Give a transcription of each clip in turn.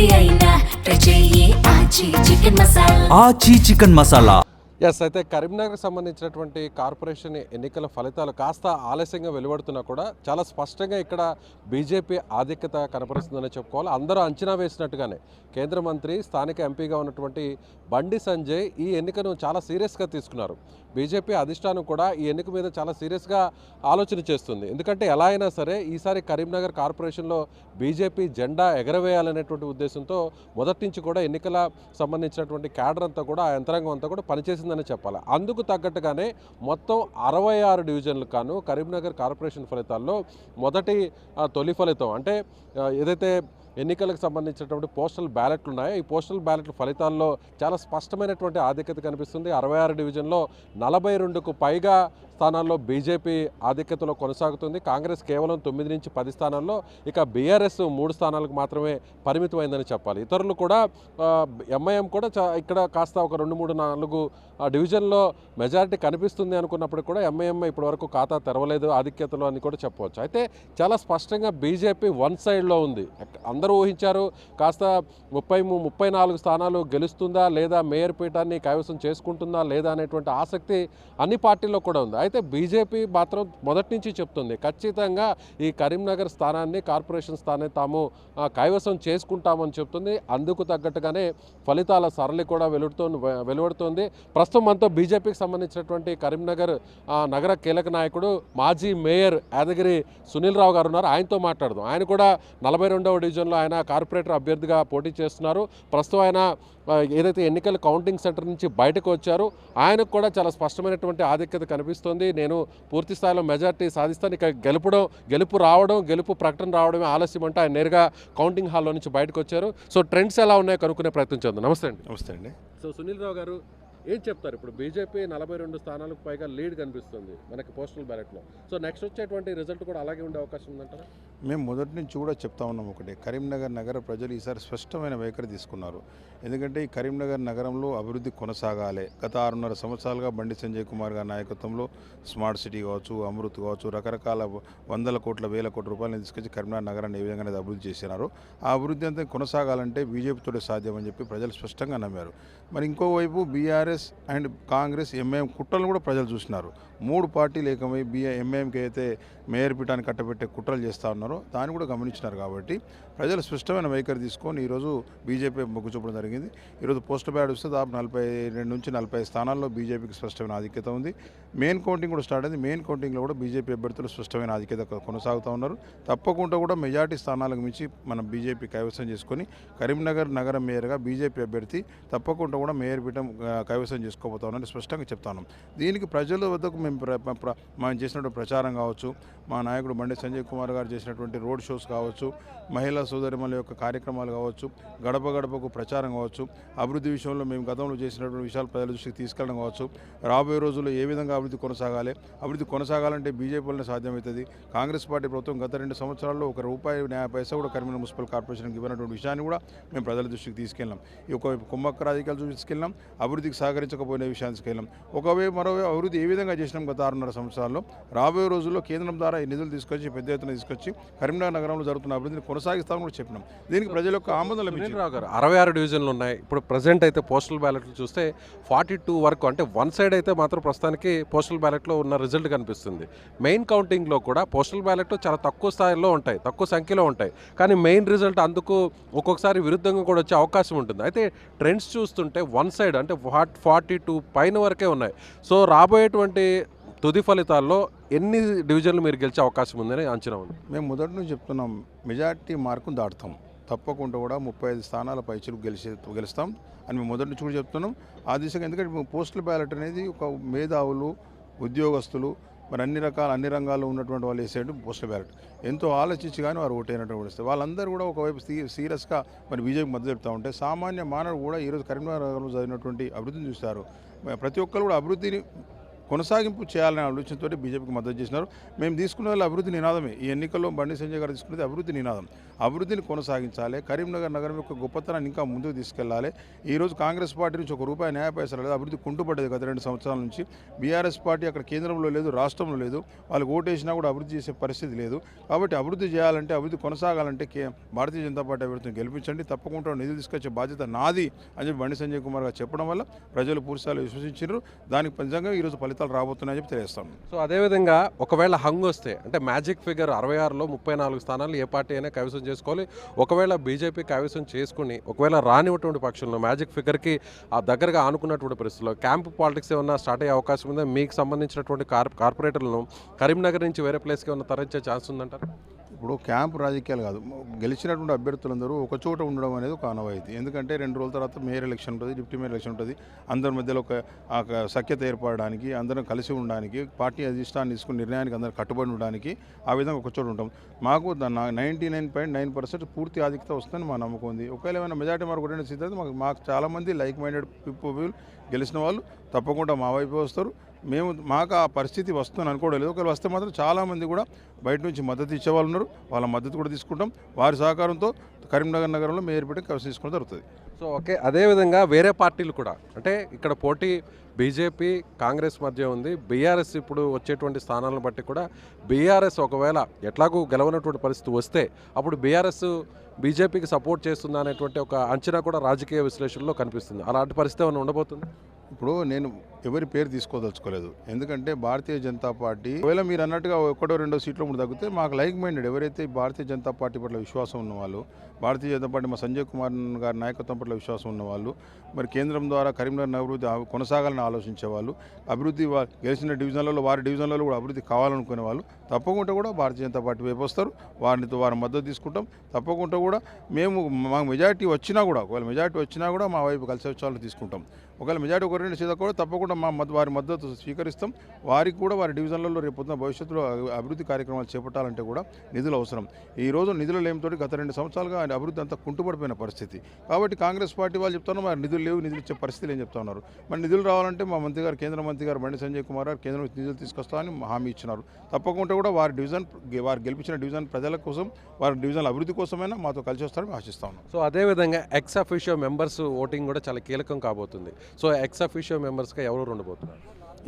ఏది అయినా ట్రై చెయ్యి ఆచి చికెన్ మసాలా. ఆచి చికెన్ మసాలా. ఎస్, అయితే కరీంనగర్కి సంబంధించినటువంటి కార్పొరేషన్ ఎన్నికల ఫలితాలు కాస్త ఆలస్యంగా వెలువడుతున్నా కూడా చాలా స్పష్టంగా ఇక్కడ బీజేపీ ఆధిక్యత కనపరుస్తుందని చెప్పుకోవాలి. అందరూ అంచనా వేసినట్టుగానే కేంద్ర మంత్రి స్థానిక ఎంపీగా ఉన్నటువంటి బండి సంజయ్ ఈ ఎన్నికను చాలా సీరియస్గా తీసుకున్నారు. బీజేపీ అధిష్టానం కూడా ఈ ఎన్నిక మీద చాలా సీరియస్గా ఆలోచన చేస్తుంది. ఎందుకంటే ఎలా అయినా సరే ఈసారి కరీంనగర్ కార్పొరేషన్లో బీజేపీ జెండా ఎగరవేయాలనేటువంటి ఉద్దేశంతో మొదటి నుంచి కూడా ఎన్నికల సంబంధించినటువంటి క్యాడర్ అంతా కూడా ఆ యంత్రాంగం అంతా కూడా పనిచేసిందని చెప్పాలి. అందుకు తగ్గట్టుగానే మొత్తం 66 డివిజన్లకు కాను కరీంనగర్ కార్పొరేషన్ ఫలితాల్లో తొలి ఫలితం అంటే ఏదైతే ఎన్నికలకు సంబంధించినటువంటి పోస్టల్ బ్యాలెట్లు ఉన్నాయో ఈ పోస్టల్ బ్యాలెట్ల ఫలితాల్లో చాలా స్పష్టమైనటువంటి ఆధిక్యత కనిపిస్తుంది. 66 డివిజన్లో 42కు పైగా స్థానాల్లో బీజేపీ ఆధిక్యతలో కొనసాగుతుంది. కాంగ్రెస్ కేవలం 9 నుంచి 10 స్థానాల్లో, ఇక బీఆర్ఎస్ 3 స్థానాలకు మాత్రమే పరిమితమైందని చెప్పాలి. ఇతరులు కూడా ఎంఐఎం కూడా ఇక్కడ కాస్త ఒక 2, 3, 4 డివిజన్లో మెజారిటీ కనిపిస్తుంది అనుకున్నప్పుడు కూడా ఎంఐఎం ఇప్పటివరకు ఖాతా తెరవలేదు ఆధిక్యతలో అని కూడా చెప్పవచ్చు. అయితే చాలా స్పష్టంగా బీజేపీ వన్ సైడ్లో ఉంది. అందరూ ఊహించారు కాస్త 34 స్థానాలు గెలుస్తుందా లేదా, మేయర్ పీఠాన్ని కైవసం చేసుకుంటుందా లేదా అనేటువంటి ఆసక్తి అన్ని పార్టీల్లో కూడా ఉంది. అయితే బీజేపీ మాత్రం మొదటి నుంచి చెప్తుంది ఖచ్చితంగా ఈ కరీంనగర్ స్థానాన్ని, కార్పొరేషన్ స్థానాన్ని తాము కైవసం చేసుకుంటామని చెప్తుంది. అందుకు తగ్గట్టుగానే ఫలితాల సరళి కూడా వెలువడుతోంది. ప్రస్తుతం మనతో బీజేపీకి సంబంధించినటువంటి కరీంనగర్ నగర కీలక నాయకుడు మాజీ మేయర్ యాదగిరి సునీల్ రావు గారు ఉన్నారు. ఆయనతో మాట్లాడదాం. ఆయన కూడా 42వ డివిజన్లో ఆయన కార్పొరేటర్ అభ్యర్థిగా పోటీ చేస్తున్నారు. ప్రస్తుతం ఆయన ఏదైతే ఎన్నికల కౌంటింగ్ సెంటర్ నుంచి బయటకు వచ్చారు, ఆయనకు కూడా చాలా స్పష్టమైనటువంటి ఆధిక్యత కనిపిస్తుంది. నేను పూర్తి స్థాయిలో మెజార్టీ సాధిస్తాను, ఇక గెలుపు ప్రకటన రావడమే ఆలస్యం అంటే ఆయన నేరుగా కౌంటింగ్ హాల్లో నుంచి బయటకు వచ్చారు. సో ట్రెండ్స్ ఎలా ఉన్నాయో కనుక్కునే ప్రయత్నం చేద్దాం. నమస్తే అండి. సో సునీల్ రావు గారు ఏం చెప్తారు? ఇప్పుడు బీజేపీ 42 స్థానాలకు పైగా లీడ్ కనిపిస్తుంది మనకి పోస్టల్ బ్యాలెట్లో. సో నెక్స్ట్ వచ్చేటువంటి రిజల్ట్ కూడా అలాగే ఉండే అవకాశం ఉందంటారా? మేము మొదటి నుంచి కూడా చెప్తా ఉన్నాం ఒకటే, కరీంనగర్ నగర ప్రజలు ఈసారి స్పష్టమైన వైఖరి తీసుకున్నారు. ఎందుకంటే ఈ కరీంనగర్ నగరంలో అభివృద్ధి కొనసాగాలి. గత 6.5 సంవత్సరాలుగా బండి సంజయ్ కుమార్ గారి నాయకత్వంలో స్మార్ట్ సిటీ కావచ్చు, అమృత్ కావచ్చు, రకరకాల వందల కోట్ల వేల కోట్ల రూపాయలను తీసుకొచ్చి కరీంనగర్ నగరాన్ని ఏ విధంగా అభివృద్ధి చేసినారో ఆ అభివృద్ధి అంతా కొనసాగాలంటే బీజేపీతో సాధ్యమని చెప్పి ప్రజలు స్పష్టంగా నమ్మారు. మరి ఇంకోవైపు బీఆర్ఎస్ అండ్ కాంగ్రెస్, ఎంఐఎం కుట్రలను కూడా ప్రజలు చూసినారు. 3 పార్టీలు ఏకమై ఎంఐఎంకి అయితే మేయర్ పీఠాన్ని కట్టబెట్టే కుట్రలు చేస్తూ ఉన్నారో దాన్ని కూడా గమనించినారు. కాబట్టి ప్రజలు స్పష్టమైన వైఖరి తీసుకొని ఈరోజు బీజేపీ మొగ్గు చూపడం జరిగింది. ఈరోజు పోస్టల్ బ్యాలెట్ వస్తే దాదాపు 42 నుంచి 40 స్థానాల్లో బీజేపీకి స్పష్టమైన ఆధిక్యత ఉంది. మెయిన్ కౌంటింగ్ కూడా స్టార్ట్ అయింది. మెయిన్ కౌంటింగ్లో కూడా బీజేపీ అభ్యర్థులు స్పష్టమైన ఆధిక్యత కొనసాగుతూ ఉన్నారు. తప్పకుండా కూడా మెజార్టీ స్థానాలకు మించి మనం బీజేపీ కైవసం చేసుకొని కరీంనగర్ నగర మేయర్గా బీజేపీ అభ్యర్థి తప్పకుండా కూడా మేయర్ పీఠం కైవసం చేసుకోబోతా ఉన్నారని స్పష్టంగా చెప్తాను. దీనికి ప్రజల వద్దకు మనం చేసినటువంటి ప్రచారం కావచ్చు, మా నాయకుడు బండి సంజయ్ కుమార్ గారు చేసినటువంటి రోడ్ షోస్ కావచ్చు, మహిళా సోదరిమల యొక్క కార్యక్రమాలు కావచ్చు, గడప గడపకు ప్రచారం కావచ్చు, అభివృద్ధి విషయంలో మేము గతంలో చేసినటువంటి విషయాలు ప్రజల దృష్టికి తీసుకెళ్ళడం కావచ్చు, రాబోయే రోజుల్లో ఏ విధంగా అభివృద్ధి కొనసాగాలంటే బీజేపీ వల్లనే సాధ్యమవుతుంది. కాంగ్రెస్ పార్టీ ప్రభుత్వం గత 2 సంవత్సరాల్లో ₹1 కూడా కరీంనగర్ మున్సిపల్ కార్పొరేషన్కి ఇవ్వనటువంటి విషయాన్ని కూడా మేము ప్రజల దృష్టికి తీసుకెళ్ళాం. ఈ ఒక కుమ్మక్క రాజకీయాలు తీసుకెళ్ళాం, అభివృద్ధికి సహకరించకపోయిన విషయాన్ని తీసుకెళ్ళాం. ఒకవైపు మరోవైపు అభివృద్ధి ఏ విధంగా చేసినాం గత 6.5 సంవత్సరాల్లో, రాబోయే రోజుల్లో కేంద్రం ద్వారా ఈ నిధులు తీసుకొచ్చి పెద్ద ఎత్తున తీసుకొచ్చి కరీంనగర్ నగరంలో జరుగుతున్న అభివృద్ధిని కొనసాగిస్తామని కూడా చెప్పినాం. దీనికి ప్రజల యొక్క ఆమోదం లభించింది. 66 డివిజన్లు ఉన్నాయి. ఇప్పుడు ప్రజెంట్ అయితే పోస్టల్ బ్యాలెట్లు చూస్తే 42 వరకు, అంటే వన్ సైడ్ అయితే మాత్రం ప్రస్తుతానికి పోస్టల్ బ్యాలెట్లో ఉన్న రిజల్ట్ కనిపిస్తుంది. మెయిన్ కౌంటింగ్లో కూడా పోస్టల్ బ్యాలెట్ చాలా తక్కువ స్థాయిలో ఉంటాయి, తక్కువ సంఖ్యలో ఉంటాయి. కానీ మెయిన్ రిజల్ట్ అందుకు ఒక్కొక్కసారి విరుద్ధంగా కూడా వచ్చే అవకాశం ఉంటుంది. అయితే ట్రెండ్స్ చూస్తుంటే వన్ సైడ్ అంటే 42 పైన వరకే ఉన్నాయి. సో రాబోయేటువంటి తుది ఫలితాల్లో ఎన్ని డివిజన్లు మీరు గెలిచే అవకాశం ఉందని అంచనా ఉంది? మేము మొదటి నుంచి చెప్తున్నాం, మెజార్టీ మార్కును దాటుతాం. తప్పకుండా కూడా 35 స్థానాల పైచులు గెలుస్తాం అని మేము మొదటి నుంచి కూడా చెప్తున్నాం. ఆ దిశగా, ఎందుకంటే పోస్టల్ బ్యాలెట్ అనేది ఒక మేధావులు, ఉద్యోగస్తులు, మరి అన్ని రంగాల్లో ఉన్నటువంటి వాళ్ళు వేసేటు పోస్టల్ బ్యాలెట్ ఎంతో ఆలోచించి కానీ వారు ఓటైనటువంటి వస్తే వాళ్ళందరూ కూడా ఒకవైపు సీరియస్గా మరి బీజేపీ మద్దతు చెప్తూ ఉంటే సామాన్య మానవుడు కూడా ఈరోజు కరీంనగర్ నగరంలో జరిగినటువంటి అభివృద్ధిని చూస్తారు. ప్రతి ఒక్కరు కూడా అభివృద్ధిని కొనసాగింపు చేయాలనే ఆలోచనతో బీజేపీకి మద్దతు చేసినారు. మేము తీసుకునే వాళ్ళు అభివృద్ధి నినాదమే. ఈ ఎన్నికల్లో బండి సంజయ్ గారు తీసుకునేది అభివృద్ధి నినాదం. అభివృద్ధిని కొనసాగించాలి, కరీంనగర్ నగరం యొక్క గొప్పతనాన్ని ఇంకా ముందుకు తీసుకెళ్లాలి. ఈరోజు కాంగ్రెస్ పార్టీ నుంచి ₹1 న్యాయ పైసలు లేదు, అభివృద్ధి కుంటుపడ్డది గత 2 సంవత్సరాల నుంచి. బీఆర్ఎస్ పార్టీ అక్కడ కేంద్రంలో లేదు, రాష్ట్రంలో లేదు, వాళ్ళకి ఓటేసినా కూడా అభివృద్ధి చేసే పరిస్థితి లేదు. కాబట్టి అభివృద్ధి చేయాలంటే, అభివృద్ధి కొనసాగాలంటే భారతీయ జనతా పార్టీ అభివృద్ధిని గెలిపించండి, తప్పకుండా నిధులు తీసుకొచ్చే బాధ్యత నాది అని చెప్పి బండి సంజయ్ కుమార్ గారు చెప్పడం వల్ల ప్రజలు పూర్తిస్థాయిలో విశ్వసించారు. దానికి నిజంగా ఈరోజు ఫలితాలు రాబోతున్నాయని చెప్పి తెలియజేస్తాను. సో అదేవిధంగా ఒకవేళ హంగ్ వస్తే అంటే మ్యాజిక్ ఫిగర్ 66లో 34 స్థానాలు ఏ పార్టీ అయినా కైవసం చేసుకోవాలి. ఒకవేళ బీజేపీ కైవసం చేసుకుని ఒకవేళ రానివ్వటువంటి పక్షంలో మ్యాజిక్ ఫిగర్కి ఆ దగ్గరగా ఆనుకున్నటువంటి పరిస్థితుల్లో క్యాంప్ పాలిటిక్స్ ఏమన్నా స్టార్ట్ అయ్యే అవకాశం ఉందా? మీకు సంబంధించినటువంటి కార్పొరేటర్లను కరీంనగర్ నుంచి వేరే ప్లేస్కి ఏమన్నా తరలించే ఛాన్స్ ఉందంటారు? ఇప్పుడు క్యాంపు రాజకీయాలు కాదు, గెలిచినటువంటి అభ్యర్థులందరూ ఒక చోట ఉండడం అనేది ఒక ఆనవాయితీ. ఎందుకంటే 2 రోజుల తర్వాత మేయర్ ఎలక్షన్ ఉంటుంది, డిప్యూటీ మేయర్ ఎలక్షన్ ఉంటుంది. అందరి మధ్యలో ఒక సఖ్యత ఏర్పడడానికి, అందరం కలిసి ఉండడానికి, పార్టీ అధిష్టాన్ని తీసుకుని నిర్ణయానికి అందరూ కట్టుబడి ఉండడానికి ఆ విధంగా ఒక చోట ఉంటాం. మాకు 99.9% పూర్తి ఆధిక్యత వస్తుందని మా నమ్మకం ఉంది. ఒకవేళ ఏమైనా మెజార్టీ మార్కు కొట్టిన స్థితి మాకు చాలామంది లైక్ మైండెడ్ పీపుల్ గెలిచిన వాళ్ళు తప్పకుండా మా వైపు వస్తారు. మాకు ఆ పరిస్థితి వస్తుందని అనుకోవడం లేదు. ఒకవేళ వస్తే మాత్రం చాలామంది కూడా బయట నుంచి మద్దతు ఇచ్చేవాళ్ళు ఉన్నారు, వాళ్ళ మద్దతు కూడా తీసుకుంటాం. వారి సహకారంతో కరీంనగర్ నగరంలో మేయర్ పీఠం కైవసం తీసుకోవడం జరుగుతుంది. సో ఓకే, అదేవిధంగా వేరే పార్టీలు కూడా అంటే ఇక్కడ పోటీ బీజేపీ కాంగ్రెస్ మధ్య ఉంది. బీఆర్ఎస్ ఇప్పుడు వచ్చేటువంటి స్థానాలను బట్టి కూడా బీఆర్ఎస్ ఒకవేళ ఎట్లాగూ గెలవనటువంటి పరిస్థితి వస్తే అప్పుడు బీఆర్ఎస్ బీజేపీకి సపోర్ట్ చేస్తుందా అనేటువంటి ఒక అంచనా కూడా రాజకీయ విశ్లేషణలో కనిపిస్తుంది. అలాంటి పరిస్థితి ఏమైనా ఉండబోతుంది? ఇప్పుడు నేను ఎవరి పేరు తీసుకోదలుచుకోలేదు. ఎందుకంటే భారతీయ జనతా పార్టీ ఒకవేళ మీరు అన్నట్టుగా 1-2 సీట్లు ముందు తగ్గితే మాకు లైక్ మైండెడ్ ఎవరైతే భారతీయ జనతా పార్టీ పట్ల విశ్వాసం ఉన్నవాళ్ళు, భారతీయ జనతా పార్టీ మా సంజయ్ కుమార్ గారి నాయకత్వం పట్ల విశ్వాసం ఉన్నవాళ్ళు, మరి కేంద్రం ద్వారా కరీంనగర్ అభివృద్ధి కొనసాగాలని ఆలోచించే వాళ్ళు, అభివృద్ధి గెలిచిన డివిజన్లలో వారి డివిజన్లలో కూడా అభివృద్ధి కావాలనుకునే వాళ్ళు తప్పకుండా కూడా భారతీయ జనతా పార్టీ వైపు వస్తారు. వారి మద్దతు తీసుకుంటాం. తప్పకుండా కూడా మాకు మెజారిటీ వచ్చినా కూడా ఒకవేళ మెజారిటీ వచ్చినా కూడా మా వైపు కలిసి వచ్చాలని తీసుకుంటాం. ఒకవేళ మెజారిటీ 1-2 సీట్లు కూడా తప్పకుండా వారి మద్దతు స్వీకరిస్తాం. వారికి కూడా వారి డివిజన్లలో రేపొద్దున భవిష్యత్తులో అభివృద్ధి కార్యక్రమాలు చేపట్టాలంటే కూడా నిధులు అవసరం. ఈరోజు నిధులు లేమితోటి గత 2 సంవత్సరాలుగా అభివృద్ధి అంతా కుంటుపడిపోయిన పరిస్థితి. కాబట్టి కాంగ్రెస్ పార్టీ వాళ్ళు చెప్తున్నారు మరి నిధులు లేవు, నిధులు ఇచ్చే పరిస్థితులు ఏం చెప్తా ఉన్నారు. మరి నిధులు రావాలంటే మా మంత్రి గారు, కేంద్ర మంత్రి గారు బండి సంజయ్ కుమార్ గారు కేంద్రం నిధులు తీసుకొస్తామని హామీ ఇచ్చినారు. తప్పకుండా కూడా వారు గెలిపించిన డివిజన్ ప్రజల కోసం, వారి డివిజన్ అభివృద్ధి కోసమైనా మాతో కలిసి వస్తారని ఆశిస్తా ఉన్నాం. సో అదేవిధంగా ఎక్స్ అఫీషియో మెంబర్స్ ఓటింగ్ కూడా చాలా కీలకం కాబోతుంది. సో ఎక్స్ అఫీషియో మెంబర్స్గా ఎవరు ఉండబోతున్నారు?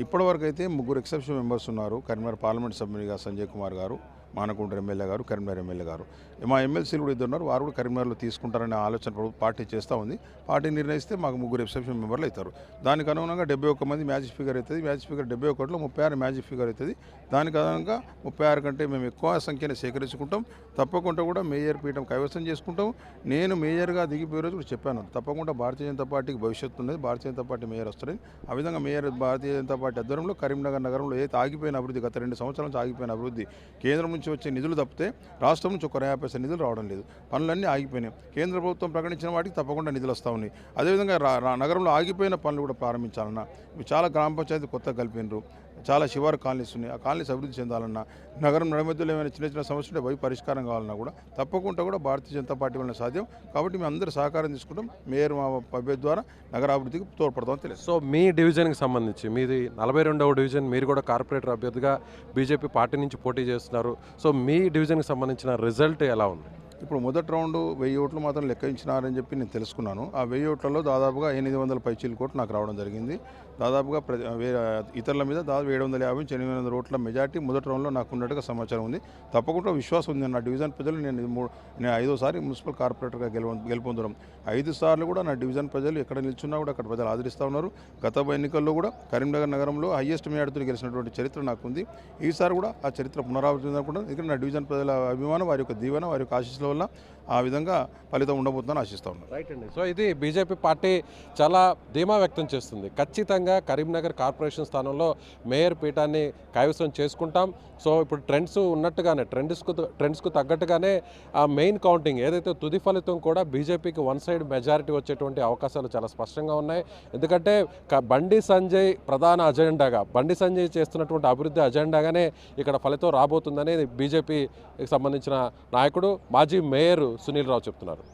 ఇప్పటివరకు అయితే 3 ఎక్స్ అఫీషియో మెంబర్స్ ఉన్నారు. కరీంనగర్ పార్లమెంట్ సభ్యునిగా సంజయ్ కుమార్ గారు, మానకొండ ఎమ్మెల్యే గారు, కరీంనగర్ ఎమ్మెల్యే గారు. మా ఎమ్మెల్సీలు కూడా 2 ఉన్నారు. వారు కూడా కరీంనగర్లో తీసుకుంటారనే ఆలోచన పార్టీ చేస్తూ ఉంది. పార్టీ నిర్ణయిస్తే మాకు 3 ఎక్సెప్షన్ మెంబర్లు అవుతారు. దానికి అనుగుణంగా 71 మంది మ్యాజిక్ ఫిగర్ అవుతుంది. మ్యాజిక్ ఫిగర్ 71లో 36 మ్యాజిక్ ఫిగర్ అవుతుంది. దానికి అనుగుణంగా 36 కంటే మేము ఎక్కువ సంఖ్యను సేకరించుకుంటాం. తప్పకుండా కూడా మేయర్ పీఠం కైవసం చేసుకుంటాం. నేను మేయర్గా దిగిపోయే రోజు కూడా చెప్పాను, తప్పకుండా భారతీయ జనతా పార్టీకి భవిష్యత్తు ఉన్నది, భారతీయ జనతా పార్టీ మేయర్ వస్తుంది. ఆ విధంగా మేయర్ భారతీయ జనతా పార్టీ ఆధ్వర్యంలో కరీంనగర్ నగరంలో ఏదైతే ఆగిపోయిన అభివృద్ధి, గత 2 సంవత్సరాల నుంచి ఆగిపోయిన అభివృద్ధి, కేంద్రం నుంచి వచ్చే నిధులు తప్పితే రాష్ట్రం నుంచి ఒక 50 నిధులు రావడం లేదు. పనులన్నీ ఆగిపోయినాయి. కేంద్ర ప్రభుత్వం ప్రకటించిన వాటికి తప్పకుండా నిధులు వస్తూ ఉన్నాయి. అదేవిధంగా నగరంలో ఆగిపోయిన పనులు కూడా ప్రారంభించాలన్నా, చాలా గ్రామ పంచాయతీ కొత్తగా కలిపినారు, చాలా శివారు కాలనీస్ ఉన్నాయి. ఆ కాలనీస్ అభివృద్ధి చెందాలన్నా, నగరం నడిమధ్యలో ఏమైనా చిన్న చిన్న సమస్యలు పోయి పరిష్కారం కావాలన్నా కూడా తప్పకుండా కూడా భారతీయ జనతా పార్టీ వల్ల సాధ్యం. కాబట్టి మేము అందరూ సహకారం తీసుకుంటాం. మేయర్ మా పబ్బే ద్వారా నగరాభివృద్ధికి తోడ్పడతామని తెలియదు. సో మీ డివిజన్కి సంబంధించి మీది 42వ డివిజన్, మీరు కూడా కార్పొరేటర్ అభ్యర్థిగా బీజేపీ పార్టీ నుంచి పోటీ చేస్తున్నారు. సో మీ డివిజన్కి సంబంధించిన రిజల్ట్ ఎలా ఉంది? ఇప్పుడు మొదటి రౌండ్ 1000 ఓట్లు మాత్రం లెక్కించినారని చెప్పి నేను తెలుసుకున్నాను. ఆ 1000 ఓట్లలో దాదాపుగా 800 పైచీల కోట్లు నాకు రావడం జరిగింది. దాదాపుగా ఇతరుల మీద దాదాపు 750-800 ఓట్ల మెజార్టీ మొదటి రౌండ్లో నాకు ఉన్నట్టుగా సమాచారం ఉంది. తప్పకుండా విశ్వాసం ఉంది నా డివిజన్ ప్రజలు. నేను 5వసారి మున్సిపల్ కార్పొరేటర్గా గెలుపొందడం. 5 సార్లు కూడా నా డివిజన్ ప్రజలు ఎక్కడ నిల్చున్నా కూడా అక్కడ ప్రజలు ఆదరిస్తూ ఉన్నారు. గత ఎన్నికల్లో కూడా కరీంనగర్ నగరంలో హైయెస్ట్ మెజార్టీతో గెలిచినటువంటి చరిత్ర నాకు ఉంది. ఈసారి కూడా ఆ చరిత్ర పునరావృతం అనుకుంటాను. ఇక్కడ నా డివిజన్ ప్రజల అభిమానం, వారి యొక్క దీవెన, వారి యొక్క ఆశీస్సుల వల్ల ఆ విధంగా ఫలితం ఉండబోతుందని ఆశిస్తా ఉన్నాను. రైట్ అండి. సో ఇది బీజేపీ పార్టీ చాలా ధీమా వ్యక్తం చేస్తుంది. ఖచ్చితంగా కరీంనగర్ కార్పొరేషన్ స్థానంలో మేయర్ పీఠాన్ని కైవసం చేసుకుంటాం. సో ఇప్పుడు ట్రెండ్స్ ఉన్నట్టుగానే ట్రెండ్స్కు తగ్గట్టుగానే ఆ మెయిన్ కౌంటింగ్ ఏదైతే తుది ఫలితం కూడా బీజేపీకి 1 సైడ్ మెజారిటీ వచ్చేటువంటి అవకాశాలు చాలా స్పష్టంగా ఉన్నాయి. ఎందుకంటే బండి సంజయ్ ప్రధాన అజెండాగా, బండి సంజయ్ చేస్తున్నటువంటి అభివృద్ధి అజెండాగానే ఇక్కడ ఫలితం రాబోతుందని బీజేపీకి సంబంధించిన నాయకుడు మాజీ మేయర్ సునీల్ రావు చెప్తున్నారు.